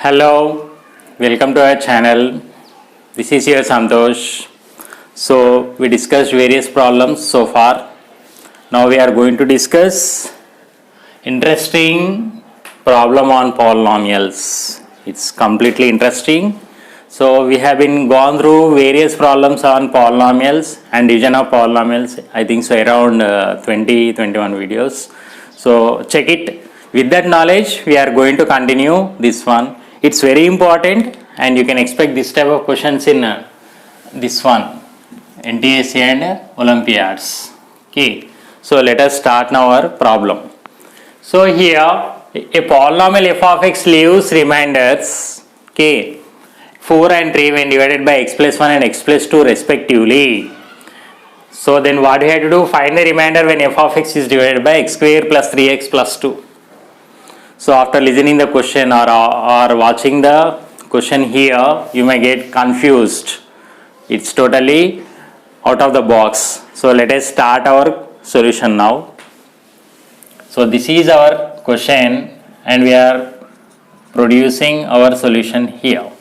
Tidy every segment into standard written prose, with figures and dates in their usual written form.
Hello, welcome to our channel. This is your Santosh. So we discussed various problems so far. Now we are going to discuss interesting problem on polynomials. It's completely interesting. So we have been gone through various problems on polynomials and division of polynomials. I think so around 20-21 videos. So check it. With that knowledge, we are going to continue this one. It's very important and you can expect this type of questions in this one, NTSC and Olympiads. Okay, so let us start now our problem. So here a polynomial f of x leaves remainders, okay, 4 and 3 when divided by x plus 1 and x plus 2 respectively. So then what we have to do? Find the remainder when f of x is divided by x square plus 3x plus 2. So after listening the question or watching the question here, you may get confused. It's totally out of the box. So let us start our solution now. So this is our question and we are producing our solution here.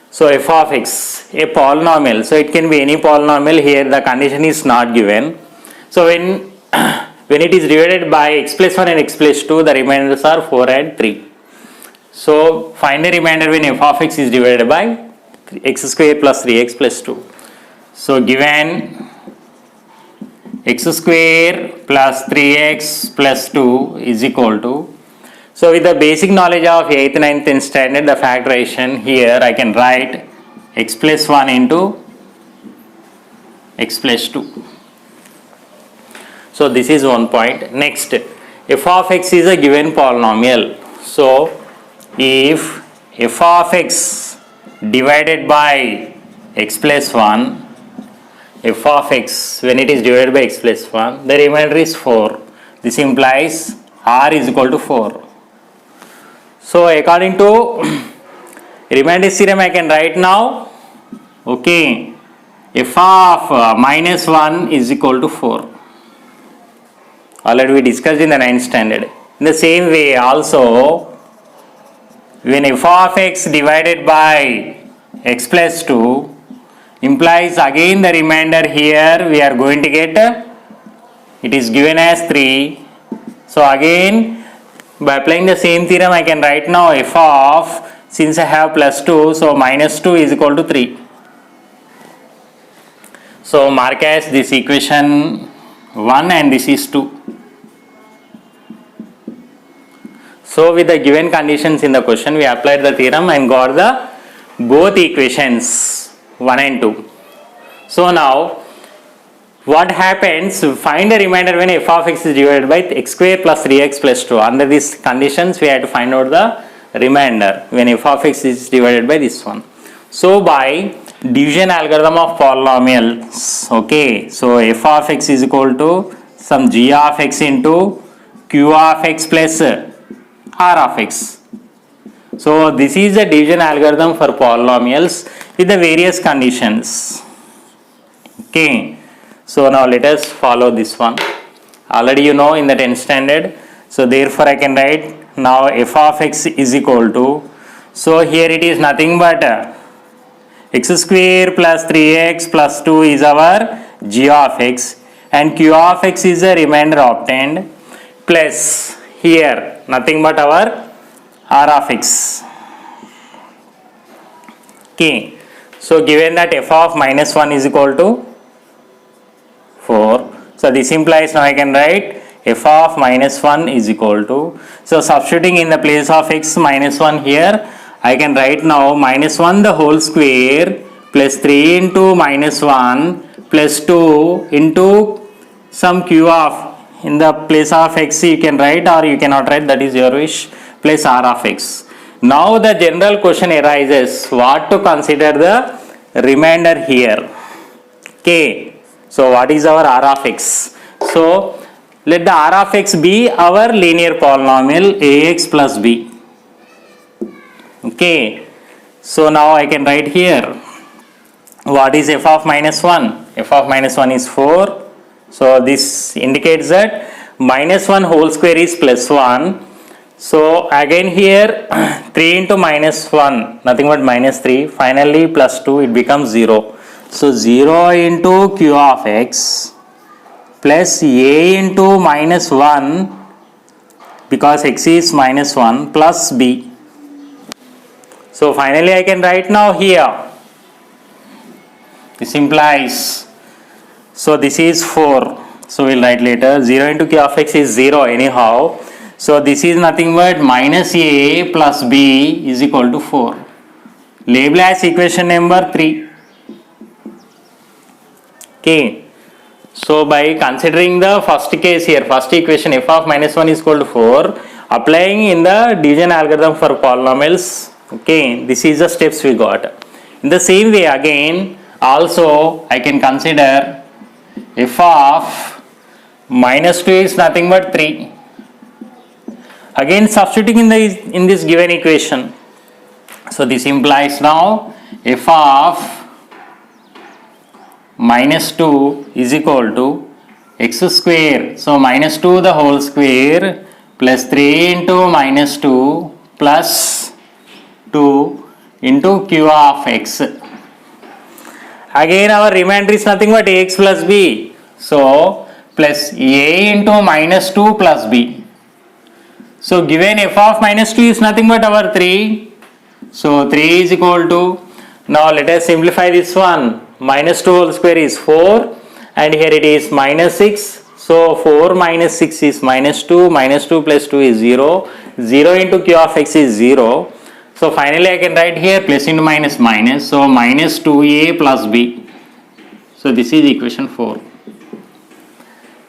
So f of x, a polynomial. So it can be any polynomial. Here the condition is not given. So when it is divided by x plus 1 and x plus 2, the remainders are 4 and 3. So find the remainder when f of x is divided by x square plus 3x plus 2. So given x square plus 3x plus 2 is equal to, so with the basic knowledge of 8th, 9th, 10th standard, the factorization here I can write x plus 1 into x plus 2. So this is one point. Next, f of x is a given polynomial. So if f of x divided by x plus 1, f of x when it is divided by x plus 1, the remainder is 4. This implies r is equal to 4. So according to remainder theorem I can write now, okay, f of minus 1 is equal to 4. Already we discussed in the 9th standard. In the same way also, when f of x divided by x plus 2 implies again the remainder here we are going to get, it is given as 3. So again by applying the same theorem I can write now f of, since I have plus 2, so minus 2 is equal to 3. So mark as this equation 1 and this is 2. So with the given conditions in the question, we applied the theorem and got the both equations 1 and 2. So now what happens? Find the remainder when f of x is divided by x square plus 3x plus 2. Under these conditions we have to find out the remainder when f of x is divided by this one. So by division algorithm of polynomials, okay, so f of x is equal to some g of x into q of x plus r of x. So this is the division algorithm for polynomials with the various conditions. Okay, so now let us follow this one. Already you know in the 10th standard. So therefore I can write now f of x is equal to, so here it is nothing but x square plus 3x plus 2 is our g of x and q of x is the remainder obtained plus here nothing but our r of x. Okay, so given that f of minus 1 is equal to 4, so this implies now I can write f of minus 1 is equal to, so substituting in the place of x minus 1 here I can write now minus 1 the whole square plus 3 into minus 1 plus 2 into some q of, in the place of x you can write or you cannot write, that is your wish, plus r of x. Now the general question arises what to consider the remainder here. Okay, so what is our r of x? So let the r of x be our linear polynomial ax plus b. Okay, so now I can write here What is f of minus 1? F of minus 1 is 4. So this indicates that minus 1 whole square is plus 1. So again here 3 into minus 1, nothing but minus 3. Finally plus 2, it becomes 0. So 0 into q of x plus a into minus 1, because x is minus 1, plus b. So finally I can write now here. This implies, so this is 4. So we'll write later, 0 into q of x is 0 anyhow. So this is nothing but minus a plus b is equal to 4. Label as equation number 3. Okay. So by considering the first case here, first equation f of minus 1 is equal to 4, applying in the division algorithm for polynomials, okay, this is the steps we got. In the same way again, also I can consider f of minus 2 is nothing but 3. Again substituting in this given equation. So this implies now f of minus 2 is equal to x square. So minus 2 the whole square plus 3 into minus 2 plus 2 into q of x. Again our remainder is nothing but ax plus b. So plus a into minus 2 plus b. So given f of minus 2 is nothing but our 3. So 3 is equal to, now let us simplify this one. Minus 2 whole square is 4 and here it is minus 6. So 4 minus 6 is minus 2, minus 2 plus 2 is 0. 0 into q of x is 0. So finally I can write here plus into minus minus. So minus 2a plus b. So this is equation 4.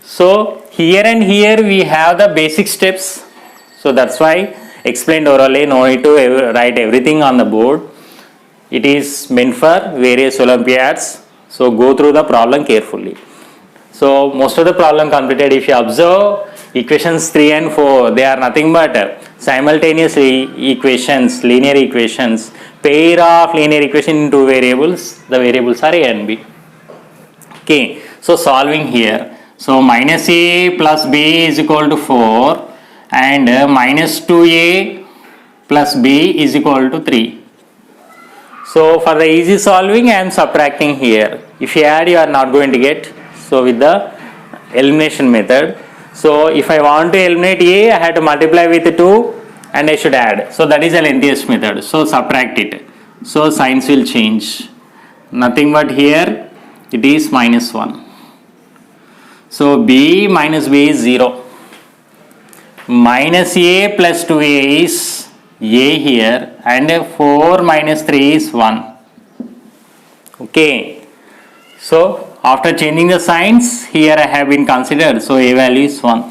So here and here we have the basic steps. So that's why explained orally, no need to write everything on the board. It is meant for various Olympiads. So go through the problem carefully. So most of the problem completed. If you observe equations 3 and 4, they are nothing but simultaneous equations, linear equations, pair of linear equation in two variables. The variables are a and b. Okay, so solving here. So minus a plus b is equal to 4 and minus 2a plus b is equal to 3. So for the easy solving I am subtracting here. If you add you are not going to get. So with the elimination method. So if I want to eliminate a, I have to multiply with 2 and I should add. So that is the lengthiest method. So subtract it. So signs will change. Nothing but here it is minus 1. So b minus b is 0. Minus a plus 2a is a here and 4 minus 3 is 1. Okay. So after changing the signs, here I have been considered. So a value is 1.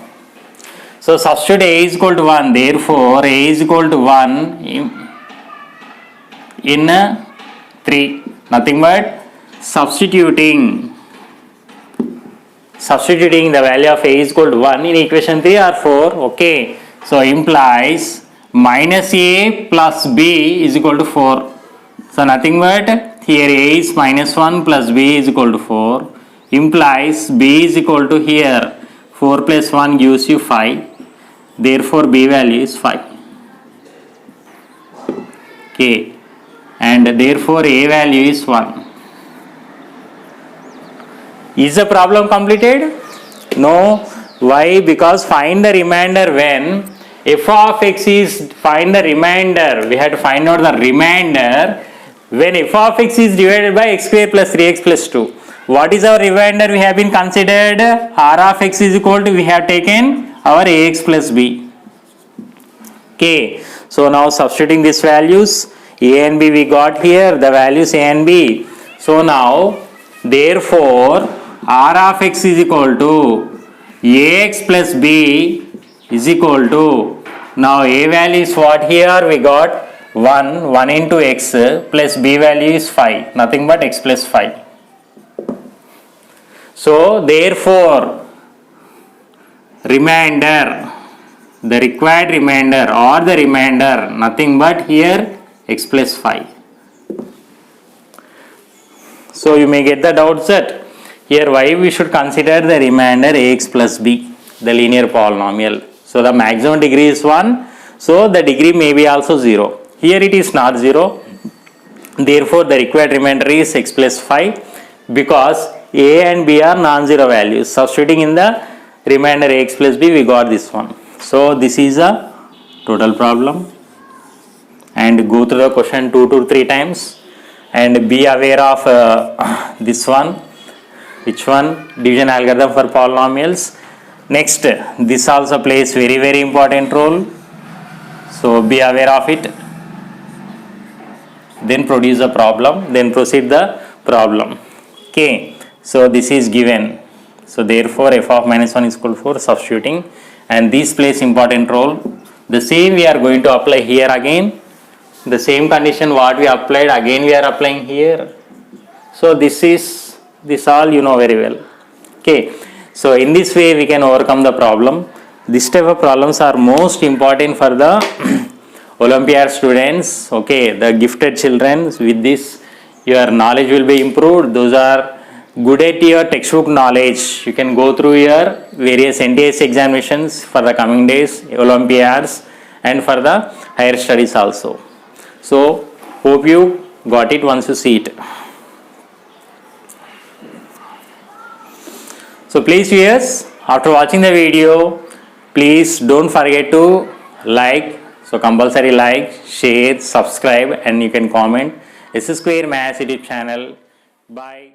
So substitute a is equal to 1. Therefore a is equal to 1 in 3. Nothing but substituting the value of a is equal to 1 in equation 3 or 4. Okay. So implies minus a plus b is equal to 4. So nothing but here a is minus 1 plus b is equal to 4. Implies b is equal to here 4 plus 1 gives you 5. Therefore b value is 5. Okay. And therefore a value is 1. Is the problem completed? No. Why? Because find the remainder when f of x is, find the remainder, we have to find out the remainder when f of x is divided by x square plus 3x plus 2. What is our remainder we have been considered? R of x is equal to, we have taken our ax plus b. Okay. So now substituting these values, a and b we got here, the values a and b. So now therefore R of x is equal to ax plus b is equal to, now a value is what here we got 1 into x plus b value is 5, nothing but x plus 5. So therefore remainder, the required remainder or the remainder, nothing but here x plus 5. So you may get the doubt that here why we should consider the remainder ax plus b, the linear polynomial. So the maximum degree is 1, so the degree may be also 0. Here it is not 0, therefore the required remainder is x plus 5, because a and b are non-zero values. Substituting in the remainder ax plus b, we got this one. So this is a total problem, and go through the question 2 to 3 times and be aware of this one. Which one? Division algorithm for polynomials. Next, this also plays very important role, so be aware of it. Then produce a problem, then proceed the problem. Okay, so this is given, so therefore f of minus 1 is equal to 4, substituting, and this plays important role. The same we are going to apply here again. The same condition what we applied again we are applying here. So this all you know very well. Okay, so in this way we can overcome the problem. This type of problems are most important for the Olympiad students. Okay, the gifted children. With this your knowledge will be improved. Those are good at your textbook knowledge. You can go through your various NTS examinations for the coming days, Olympiads, and for the higher studies also. So hope you got it once you see it. So please viewers, after watching the video, please don't forget to like. So compulsory like, share, subscribe, and you can comment. S Square Maths YouTube channel. Bye.